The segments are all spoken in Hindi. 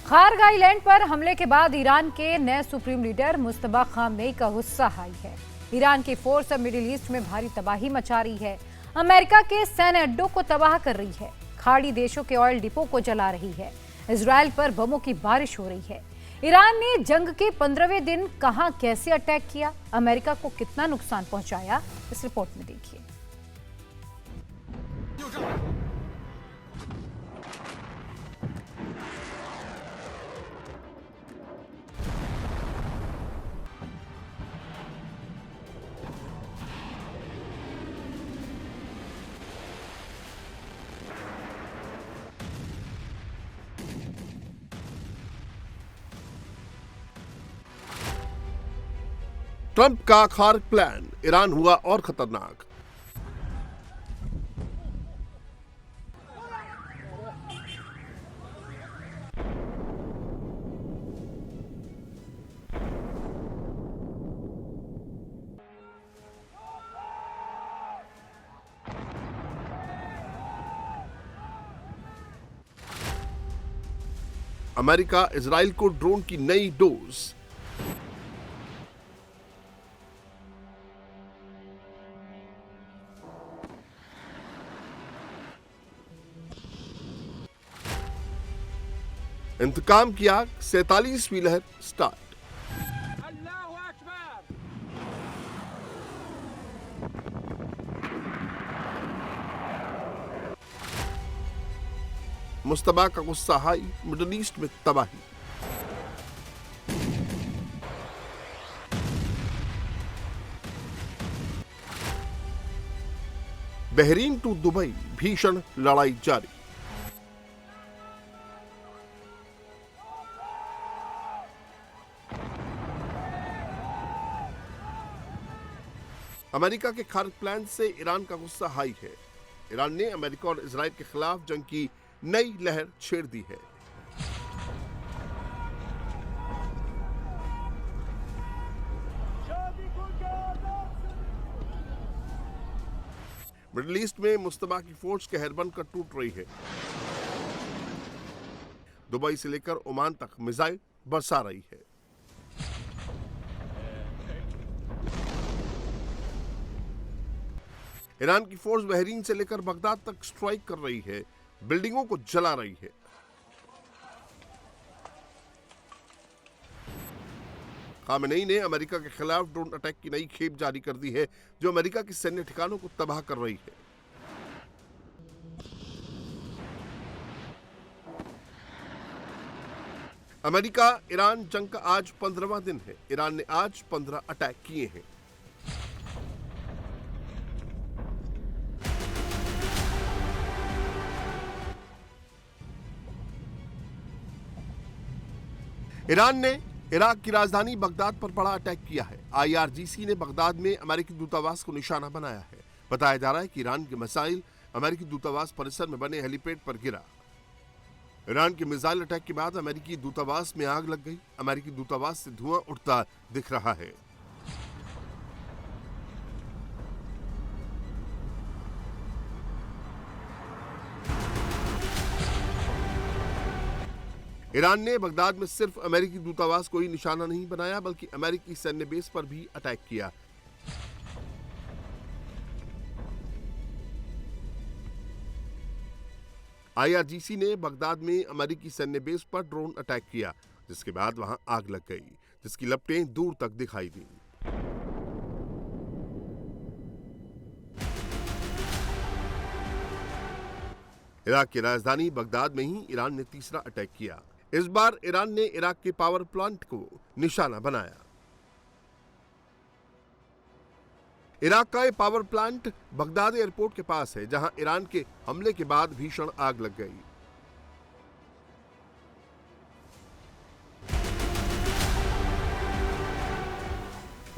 खार्ग आइलैंड पर हमले के बाद ईरान के नए सुप्रीम लीडर मुस्तफा खामनेई का गुस्सा हाई है। ईरान की फोर्स अब मिडिल ईस्ट में भारी तबाही मचा रही है, अमेरिका के सैन्य अड्डों को तबाह कर रही है, खाड़ी देशों के ऑयल डिपो को जला रही है, इजराइल पर बमों की बारिश हो रही है। ईरान ने जंग के 15वें दिन कहां कैसे अटैक किया, अमेरिका को कितना नुकसान पहुंचाया, इस रिपोर्ट में देखिए। ट्रंप का खार्ग प्लान, ईरान हुआ और खतरनाक। अमेरिका इजराइल को ड्रोन की नई डोज। इंतकाम की आग, 47वीं लहर स्टार्ट। मुस्तफा का गुस्सा हाई, मिडिल ईस्ट में तबाही। बहरीन टू दुबई, भीषण लड़ाई जारी। अमेरिका के खार्ग प्लान से ईरान का गुस्सा हाई है। ईरान ने अमेरिका और इजराइल के खिलाफ जंग की नई लहर छेड़ दी है। मिडिल ईस्ट में मुस्तफा की फोर्स कहर बनकर टूट रही है। दुबई से लेकर ओमान तक मिसाइल बरसा रही है। ईरान की फोर्स बहरीन से लेकर बगदाद तक स्ट्राइक कर रही है, बिल्डिंगों को जला रही है। खामेनेई ने अमेरिका के खिलाफ ड्रोन अटैक की नई खेप जारी कर दी है, जो अमेरिका के सैन्य ठिकानों को तबाह कर रही है। अमेरिका ईरान जंग का आज 15वां दिन है। ईरान ने आज 15 अटैक किए हैं। ईरान ने इराक की राजधानी बगदाद पर बड़ा अटैक किया है। IRGC ने बगदाद में अमेरिकी दूतावास को निशाना बनाया है। बताया जा रहा है कि ईरान के मिसाइल अमेरिकी दूतावास परिसर में बने हेलीपैड पर गिरा। ईरान के मिसाइल अटैक के बाद अमेरिकी दूतावास में आग लग गई। अमेरिकी दूतावास से धुआं उठता दिख रहा है। ईरान ने बगदाद में सिर्फ अमेरिकी दूतावास को ही निशाना नहीं बनाया, बल्कि अमेरिकी सैन्य बेस पर भी अटैक किया। IRGC ने बगदाद में अमेरिकी सैन्य बेस पर ड्रोन अटैक किया, जिसके बाद वहां आग लग गई, जिसकी लपटें दूर तक दिखाई दी। इराक की राजधानी बगदाद में ही ईरान ने तीसरा अटैक किया। इस बार ईरान ने इराक के पावर प्लांट को निशाना बनाया। इराक का ये पावर प्लांट बगदाद एयरपोर्ट के पास है, जहां ईरान के हमले के बाद भीषण आग लग गई।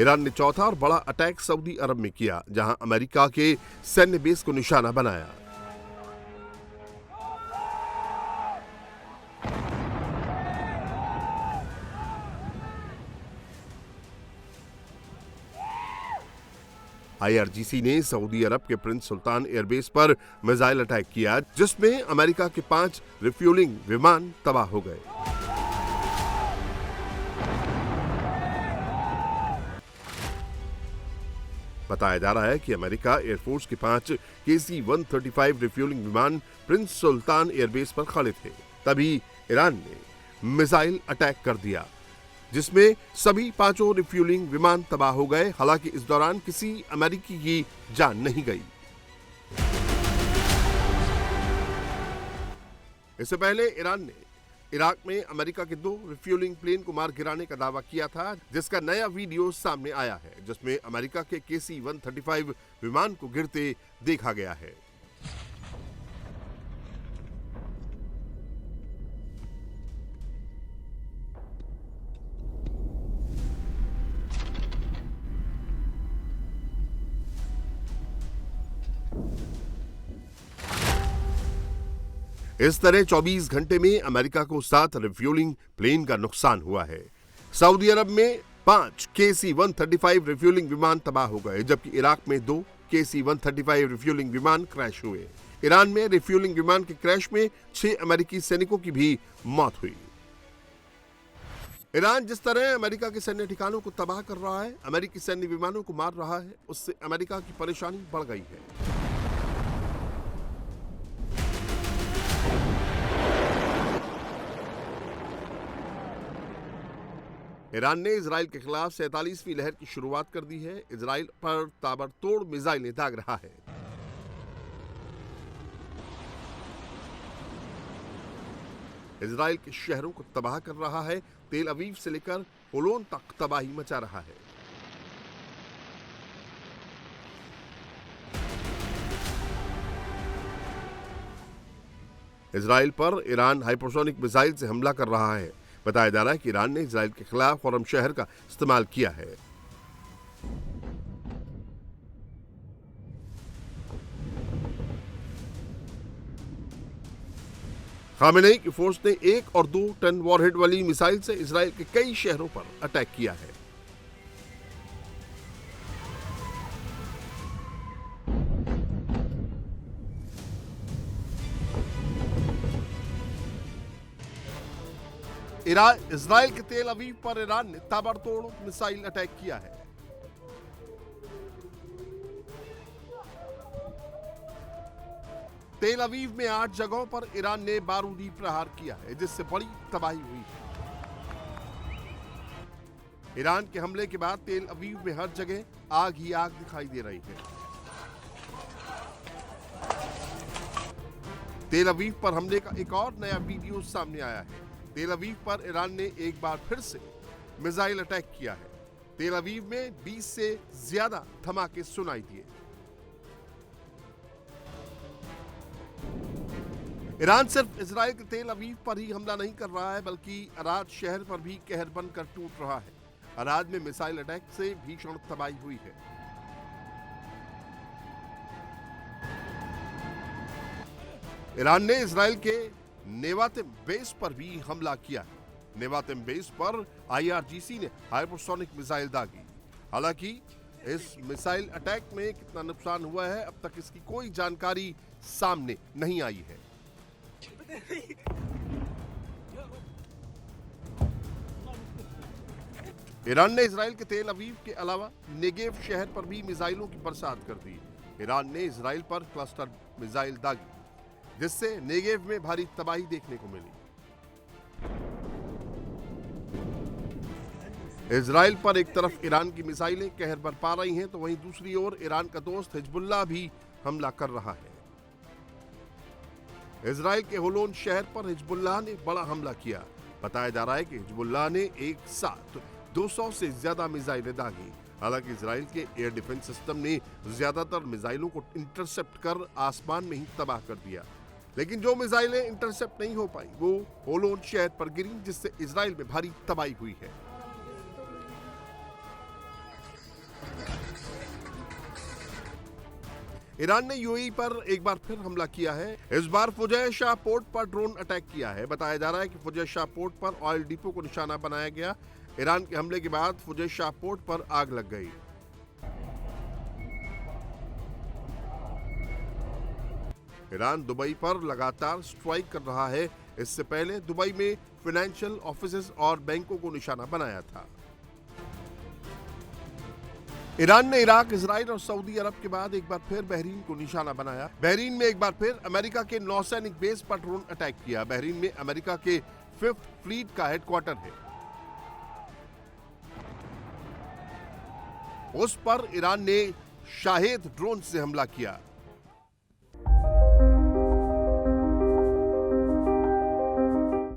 ईरान ने चौथा और बड़ा अटैक सऊदी अरब में किया, जहां अमेरिका के सैन्य बेस को निशाना बनाया। IRGC ने सऊदी अरब के प्रिंस सुल्तान एयरबेस पर मिसाइल अटैक किया, जिसमें अमेरिका के 5 रिफ्यूलिंग विमान तबाह हो गए। बताया जा रहा है कि अमेरिका एयरफोर्स के 5 KC-135 रिफ्यूलिंग विमान प्रिंस सुल्तान एयरबेस पर खड़े थे। तभी ईरान ने मिसाइल अटैक कर दिया, जिसमें सभी 5 रिफ्यूलिंग विमान तबाह हो गए। हालांकि इस दौरान किसी अमेरिकी की जान नहीं गई। इससे पहले ईरान ने इराक में अमेरिका के 2 रिफ्यूलिंग प्लेन को मार गिराने का दावा किया था, जिसका नया वीडियो सामने आया है, जिसमें अमेरिका के KC-135 विमान को गिरते देखा गया है। इस तरह 24 घंटे में अमेरिका को 7 रिफ्यूलिंग प्लेन का नुकसान हुआ है। सऊदी अरब में 5 KC-135 रिफ्यूलिंग विमान तबाह हो गए, जबकि इराक में 2 KC-135 रिफ्यूलिंग विमान क्रैश हुए। ईरान में रिफ्यूलिंग विमान के क्रैश में 6 अमेरिकी सैनिकों की भी मौत हुई। ईरान जिस तरह अमेरिका के सैन्य ठिकानों को तबाह कर रहा है, अमेरिकी सैन्य विमानों को मार रहा है, उससे अमेरिका की परेशानी बढ़ गई है। ईरान ने इजराइल के खिलाफ 47वीं लहर की शुरुआत कर दी है। इजराइल पर ताबड़तोड़ मिसाइलें दाग रहा है। इजराइल के शहरों को तबाह कर रहा है। तेल अवीव से लेकर होलोन तक तबाही मचा रहा है। इजराइल पर ईरान हाइपरसोनिक मिसाइल से हमला कर रहा है। बताया जा रहा है कि ईरान ने इजराइल के खिलाफ खुरम शहर का इस्तेमाल किया है। खामेनेई की फोर्स ने 1 और 2 टन वॉरहेड वाली मिसाइल से इजराइल के कई शहरों पर अटैक किया है। इजराइल के तेल अवीव पर ईरान ने ताबड़तोड़ मिसाइल अटैक किया है। तेल अवीव में 8 जगहों पर ईरान ने बारूदी प्रहार किया है, जिससे बड़ी तबाही हुई है। ईरान के हमले के बाद तेल अवीव में हर जगह आग ही आग दिखाई दे रही है। तेल अवीव पर हमले का एक और नया वीडियो सामने आया है। तेल अवीव पर ईरान ने एक बार फिर से मिसाइल अटैक किया है। तेल अवीव में 20 से ज्यादा धमाके सुनाई दिए। ईरान सिर्फ इजराइल के तेल अवीव पर ही हमला नहीं कर रहा है, बल्कि अराद शहर पर भी कहर बनकर टूट रहा है। अराद में मिसाइल अटैक से भीषण तबाही हुई है। ईरान ने इजराइल के नेवातिम बेस पर भी हमला किया है। नेवातिम बेस पर IRGC ने हाइपरसोनिक मिसाइल दागी। हालांकि इस मिसाइल अटैक में कितना नुकसान हुआ है, अब तक इसकी कोई जानकारी सामने नहीं आई है। ईरान ने इजराइल के तेल अवीव के अलावा नेगेव शहर पर भी मिसाइलों की बरसात कर दी। ईरान ने इजराइल पर क्लस्टर मिसाइल दागी, जिससे नेगेव में भारी तबाही देखने को मिली। इजराइल पर एक तरफ ईरान की मिसाइलें कहर बरपा रही हैं, तो वहीं दूसरी ओर ईरान का दोस्त हिजबुल्लाह भी हमला कर रहा है। इजराइल के होलोन शहर पर हिजबुल्लाह ने बड़ा हमला किया। बताया जा रहा है कि हिजबुल्लाह ने एक साथ 200 से ज्यादा मिसाइलें दागी। हालांकि इजराइल के एयर डिफेंस सिस्टम ने ज्यादातर मिसाइलों को इंटरसेप्ट कर आसमान में ही तबाह कर दिया, लेकिन जो मिसाइलें इंटरसेप्ट नहीं हो पाई वो होलोन शहर पर गिरी, जिससे इजराइल में भारी तबाही हुई है। ईरान ने यूएई पर एक बार फिर हमला किया है। इस बार फुजैर शाह पोर्ट पर ड्रोन अटैक किया है। बताया जा रहा है कि फुजैर शाह पोर्ट पर ऑयल डिपो को निशाना बनाया गया। ईरान के हमले के बाद फुजैर शाह पोर्ट पर आग लग गई। ईरान दुबई पर लगातार स्ट्राइक कर रहा है। इससे पहले दुबई में फाइनेंशियल ऑफिसेज और बैंकों को निशाना बनाया था। ईरान ने इराक, इजराइल और सऊदी अरब के बाद एक बार फिर बहरीन को निशाना बनाया। बहरीन में एक बार फिर अमेरिका के नौसैनिक बेस पर ड्रोन अटैक किया। बहरीन में अमेरिका के 5th फ्लीट का हेडक्वार्टर है। उस पर ईरान ने शाहेद ड्रोन से हमला किया।